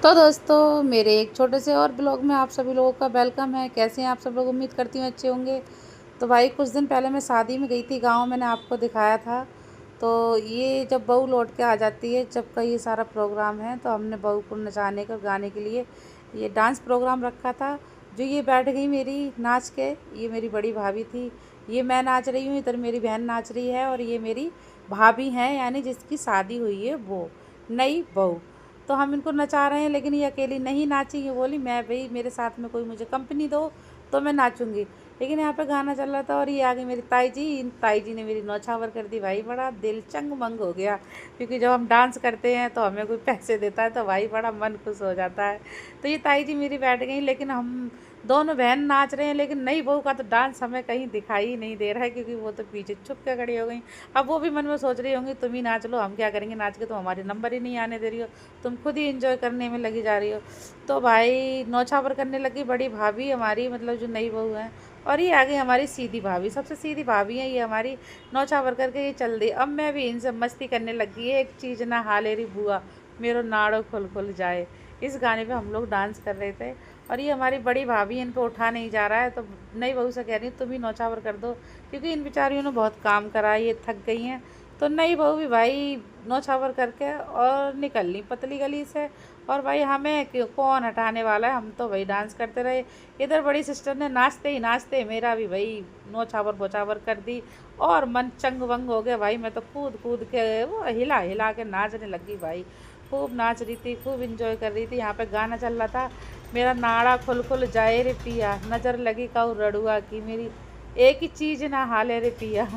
तो दोस्तों मेरे एक छोटे से और ब्लॉग में आप सभी लोगों का वेलकम है। कैसे हैं आप सब लोग? उम्मीद करती हूँ अच्छे होंगे। तो भाई कुछ दिन पहले मैं शादी में गई थी गाँव, मैंने आपको दिखाया था। तो ये जब बहू लौट के आ जाती है, जब का ये सारा प्रोग्राम है, तो हमने बहू को नचाने का गाने के लिए ये डांस प्रोग्राम रखा था। जो ये बैठ गई मेरी नाच के, ये मेरी बड़ी भाभी थी। ये मैं नाच रही हूँ, इधर मेरी बहन नाच रही है, और ये मेरी भाभी हैं, यानी जिसकी शादी हुई है वो नई बहू। तो हम इनको नचा रहे हैं, लेकिन ये अकेली नहीं नाची। ये बोली मैं भाई मेरे साथ में कोई मुझे कंपनी दो तो मैं नाचूंगी। लेकिन यहाँ पे गाना चल रहा था और ये आ गई मेरी ताई जी। इन ताई जी ने मेरी नौछावर कर दी भाई, बड़ा दिल चंग मंग हो गया। क्योंकि जब हम डांस करते हैं तो हमें कोई पैसे देता है तो भाई बड़ा मन खुश हो जाता है। तो ये ताई जी मेरी बैठ गई, लेकिन हम दोनों बहन नाच रहे हैं, लेकिन नई बहू का तो डांस हमें कहीं दिखाई ही नहीं दे रहा है, क्योंकि वो तो पीछे छुप के खड़ी हो गई। अब वो भी मन में सोच रही होंगी तुम ही नाच लो, हम क्या करेंगे नाच के, तुम हमारे नंबर ही नहीं आने दे रही हो, तुम खुद ही इंजॉय करने में लगी जा रही हो। तो भाई नौछावर करने लगी बड़ी भाभी हमारी, मतलब जो नई बहू है। और ये आ गई हमारी सीधी भाभी, सबसे सीधी भाभी है ये हमारी। नौछावर करके ये चल दी। अब मैं भी इनसे मस्ती करने लगी है, एक चीज़ ना हालेरी बुआ मेरो नाड़ो खुल खुल जाए। इस गाने पे हम लोग डांस कर रहे थे। और ये हमारी बड़ी भाभी, इनको उठा नहीं जा रहा है, तो नई बहू से कह रही हूँ तुम ही नौछावर कर दो, क्योंकि इन बेचारियों ने बहुत काम करा, ये थक गई हैं। तो नई बहू भी भाई नौछावर करके और निकल ली पतली गली से। और भाई हमें कौन हटाने वाला है, हम तो भाई डांस करते रहे। इधर बड़ी सिस्टर ने नाचते ही नाचते मेरा भी भाई नौछावर बोछावर कर दी, और मन चंग वंग हो गया भाई। मैं तो कूद कूद के वो हिला हिला के नाचने लगी भाई। खूब नाच रही थी, खूब इंजॉय कर रही थी। यहाँ पे गाना चल रहा था, मेरा नाड़ा खुल खुल जाए रे पिया, नज़र लगी काऊ रड़ुआ की, मेरी एक ही चीज़ ना हाले रे पिया।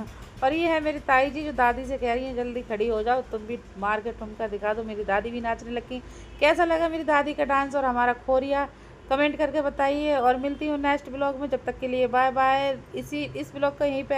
और ये है मेरी ताई जी, जो दादी से कह रही हैं जल्दी खड़ी हो जाओ, तुम भी मार के ठुमका दिखा दो। मेरी दादी भी नाचने लगी। कैसा लगा मेरी दादी का डांस और हमारा खोरिया, कमेंट करके बताइए। और मिलती हूँ नेक्स्ट ब्लॉग में, जब तक के लिए बाय बाय। इस ब्लॉग को यहीं पे